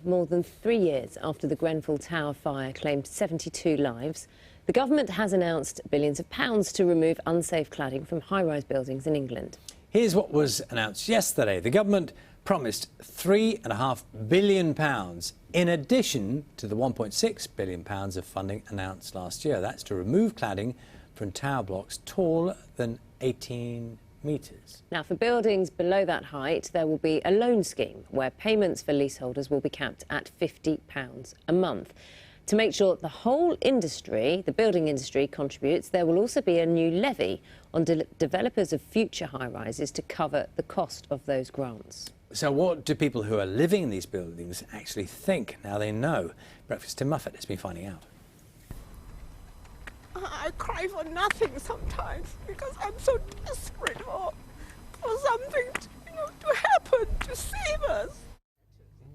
More than 3 years after the Grenfell Tower fire claimed 72 lives, the government has announced billions of pounds to remove unsafe cladding from high-rise buildings in England. Here's what was announced yesterday. The government promised £3.5 billion in addition to the £1.6 billion of funding announced last year. That's to remove cladding from tower blocks taller than 18 metres. Now, for buildings below that height, there will be a loan scheme where payments for leaseholders will be capped at £50 a month. To make sure the whole industry, the building industry, contributes, there will also be a new levy on developers of future high-rises to cover the cost of those grants. So what do people who are living in these buildings actually think now they know? Breakfast Tim Muffet has been finding out. I cry for nothing sometimes because I'm so desperate for something to happen, to save us.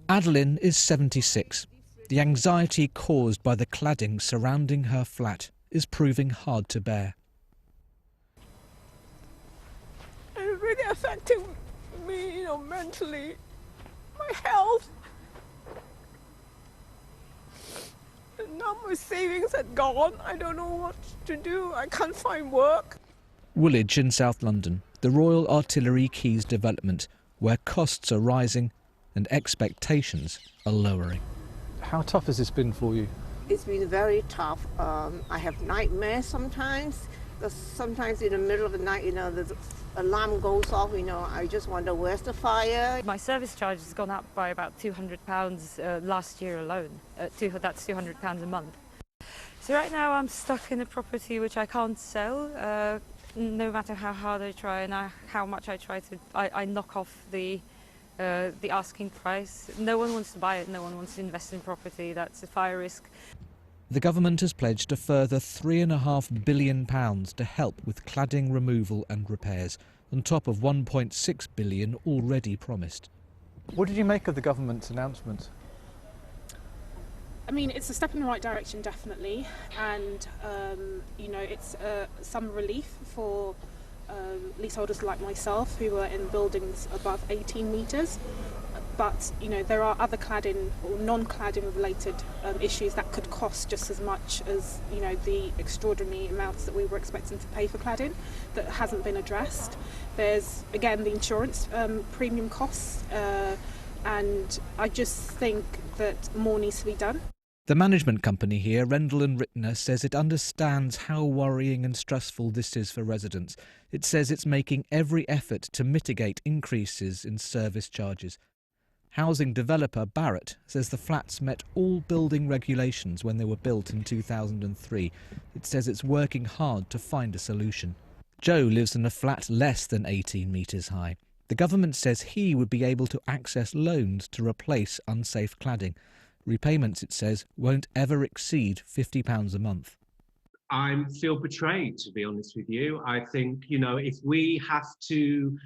Adeline is 76. The anxiety caused by the cladding surrounding her flat is proving hard to bear. It's really affecting me, mentally, my health. And now my savings are gone. I don't know what to do. I can't find work. Woolwich in South London, the Royal Artillery Quays development, where costs are rising and expectations are lowering. How tough has this been for you? It's been very tough. I have nightmares sometimes. Sometimes in the middle of the night, the alarm goes off, I just wonder where's the fire. My service charge has gone up by about £200 last year alone. That's £200 a month. So right now I'm stuck in a property which I can't sell, no matter how hard I try and how much I try to. I knock off the asking price. No one wants to buy it, no one wants to invest in property, that's a fire risk. The government has pledged a further £3.5 billion to help with cladding removal and repairs, on top of £1.6 billion already promised. What did you make of the government's announcement? I mean, it's a step in the right direction, definitely, and it's some relief for leaseholders like myself who are in buildings above 18 metres. But, there are other cladding or non-cladding related issues that could cost just as much as, the extraordinary amounts that we were expecting to pay for cladding that hasn't been addressed. There's, again, the insurance premium costs, and I just think that more needs to be done. The management company here, Rendell and Rittner, says it understands how worrying and stressful this is for residents. It says it's making every effort to mitigate increases in service charges. Housing developer Barratt says the flats met all building regulations when they were built in 2003. It says it's working hard to find a solution. Joe lives in a flat less than 18 metres high. The government says he would be able to access loans to replace unsafe cladding. Repayments, it says, won't ever exceed £50 a month. I feel betrayed, to be honest with you. I think, if we have to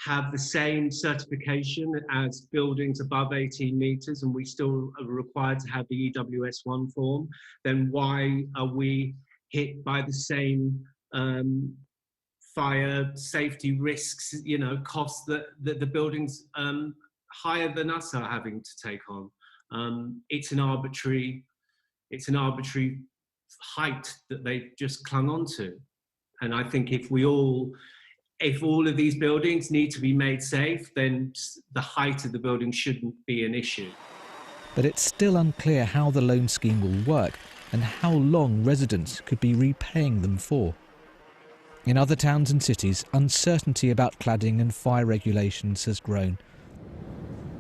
have the same certification as buildings above 18 metres and we still are required to have the EWS1 form, then why are we hit by the same fire safety risks, costs that the buildings higher than us are having to take on? It's an arbitrary height that they've just clung on to. And I think if all of these buildings need to be made safe, then the height of the building shouldn't be an issue. But it's still unclear how the loan scheme will work and how long residents could be repaying them for. In other towns and cities, uncertainty about cladding and fire regulations has grown.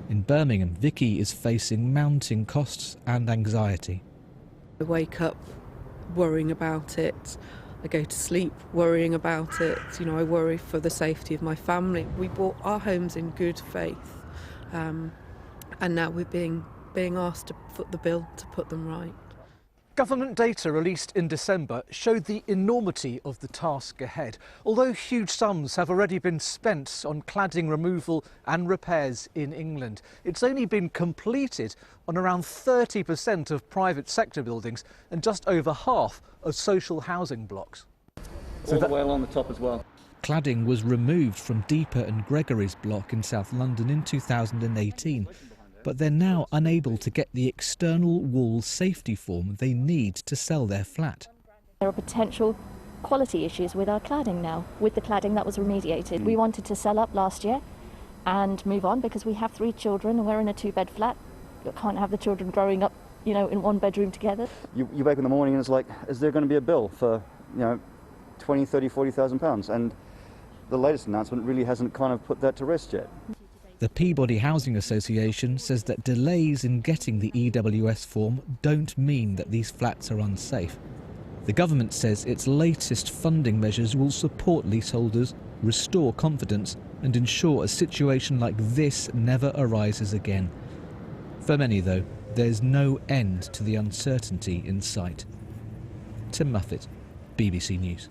In Birmingham, Vicky is facing mounting costs and anxiety. I wake up worrying about it. I go to sleep worrying about it. I worry for the safety of my family. We bought our homes in good faith, and now we're being asked to foot the bill to put them right. Government data released in December showed the enormity of the task ahead. Although huge sums have already been spent on cladding removal and repairs in England, it's only been completed on around 30% of private sector buildings and just over half of social housing blocks. All the way along the top as well. Cladding was removed from Deeper and Gregory's block in South London in 2018. but they're now unable to get the external wall safety form they need to sell their flat. There are potential quality issues with our cladding now, with the cladding that was remediated. We wanted to sell up last year and move on because we have 3 children and we're in a 2-bed flat. You can't have the children growing up, you know, in 1 bedroom together. You wake up in the morning and it's like, is there going to be a bill for, 20, 30, 40,000 pounds? And the latest announcement really hasn't kind of put that to rest yet. The Peabody Housing Association says that delays in getting the EWS form don't mean that these flats are unsafe. The government says its latest funding measures will support leaseholders, restore confidence and ensure a situation like this never arises again. For many, though, there's no end to the uncertainty in sight. Tim Muffet, BBC News.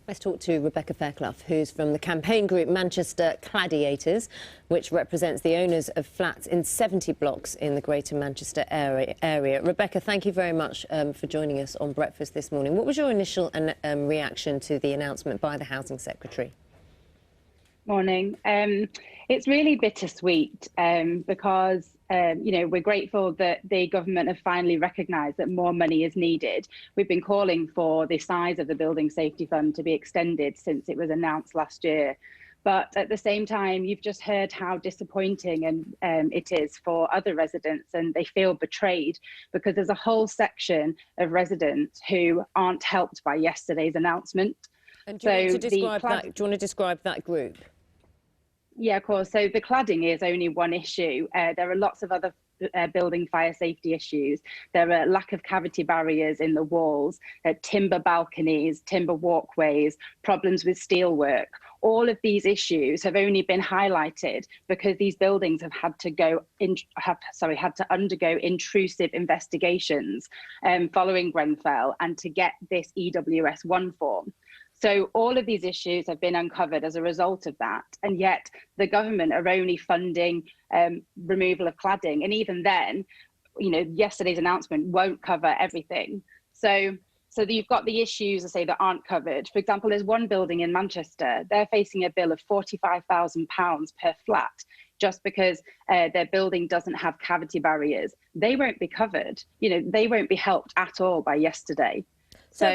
Let's talk to Rebecca Fairclough, who's from the campaign group Manchester Cladiators, which represents the owners of flats in 70 blocks in the Greater Manchester area. Rebecca, thank you very much for joining us on Breakfast this morning. What was your initial reaction to the announcement by the Housing Secretary? Morning. It's really bittersweet because we're grateful that the government have finally recognised that more money is needed. We've been calling for the size of the Building Safety Fund to be extended since it was announced last year. But at the same time, you've just heard how disappointing it is for other residents, and they feel betrayed because there's a whole section of residents who aren't helped by yesterday's announcement. And do you want to describe that group? Yeah, of course. So the cladding is only one issue. There are lots of other building fire safety issues. There are lack of cavity barriers in the walls, timber balconies, timber walkways, problems with steelwork. All of these issues have only been highlighted because these buildings have had to undergo intrusive investigations following Grenfell and to get this EWS1 form. So all of these issues have been uncovered as a result of that, and yet the government are only funding removal of cladding, and even then, yesterday's announcement won't cover everything. So you've got the issues, that aren't covered. For example, there's one building in Manchester, they're facing a bill of £45,000 per flat just because their building doesn't have cavity barriers. They won't be covered. They won't be helped at all by yesterday. So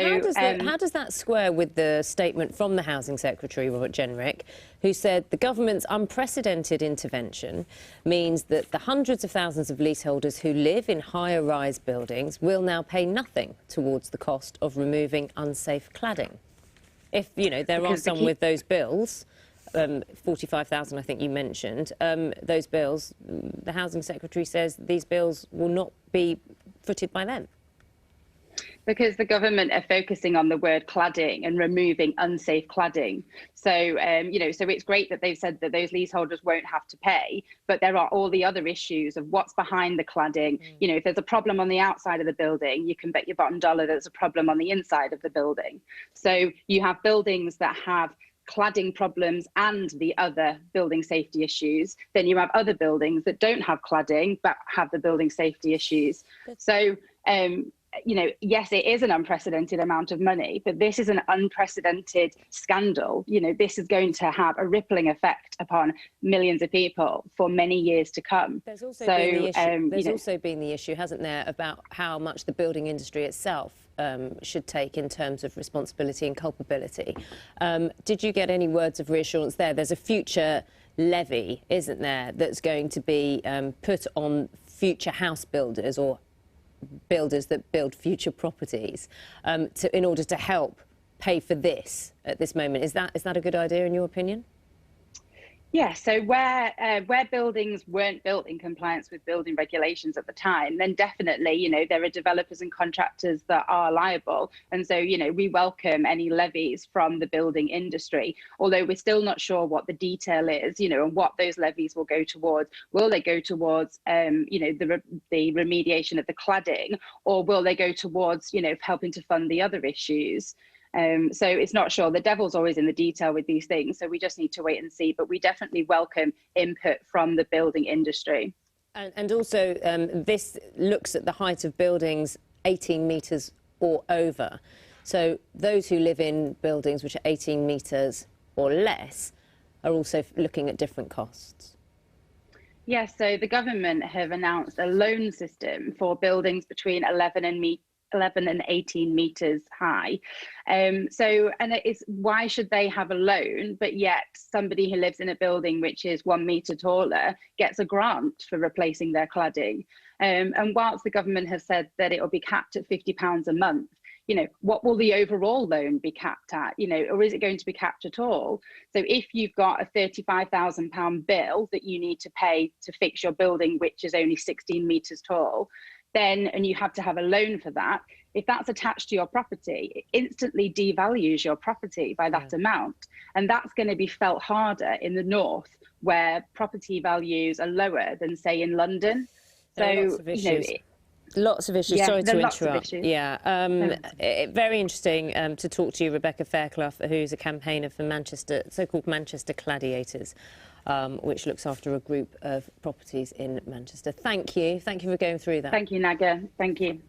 how does that square with the statement from the Housing Secretary, Robert Jenrick, who said the government's unprecedented intervention means that the hundreds of thousands of leaseholders who live in higher-rise buildings will now pay nothing towards the cost of removing unsafe cladding? If, there are some with those bills, 45,000 I think you mentioned, those bills, the Housing Secretary says these bills will not be footed by them. Because the government are focusing on the word cladding and removing unsafe cladding. So, so it's great that they've said that those leaseholders won't have to pay, but there are all the other issues of what's behind the cladding. If there's a problem on the outside of the building, you can bet your bottom dollar there's a problem on the inside of the building. So you have buildings that have cladding problems and the other building safety issues. Then you have other buildings that don't have cladding, but have the building safety issues. So, yes, it is an unprecedented amount of money, but this is an unprecedented scandal. This is going to have a rippling effect upon millions of people for many years to come. There's also been the issue, hasn't there, about how much the building industry itself should take in terms of responsibility and culpability. Did you get any words of reassurance there? There's a future levy, isn't there, that's going to be put on future house builders or builders that build future properties in order to help pay for this at this moment. Is that a good idea in your opinion? Yeah, so where buildings weren't built in compliance with building regulations at the time, then definitely, there are developers and contractors that are liable. And so, we welcome any levies from the building industry, although we're still not sure what the detail is, and what those levies will go towards. Will they go towards, the remediation of the cladding, or will they go towards, helping to fund the other issues? So it's not sure. The devil's always in the detail with these things, so we just need to wait and see. But we definitely welcome input from the building industry. And also, this looks at the height of buildings 18 metres or over. So those who live in buildings which are 18 metres or less are also looking at different costs. Yes, so the government have announced a loan system for buildings between 11 and 18 metres high. And it is, why should they have a loan, but yet somebody who lives in a building which is 1 metre taller gets a grant for replacing their cladding? And whilst the government has said that it will be capped at £50 a month, you know, what will the overall loan be capped at, you know, or is it going to be capped at all? So if you've got a £35,000 bill that you need to pay to fix your building, which is only 16 metres tall, then, and you have to have a loan for that, if that's attached to your property, it instantly devalues your property by that amount. And that's going to be felt harder in the north, where property values are lower than, say, in London. There are So, lots of issues. you know, Lots of issues. Yeah, Sorry there to are lots of interrupt. issues. Yeah, very interesting to talk to you, Rebecca Fairclough, who's a campaigner for Manchester, so-called Manchester Cladiators, which looks after a group of properties in Manchester. Thank you. Thank you for going through that. Thank you, Naga. Thank you.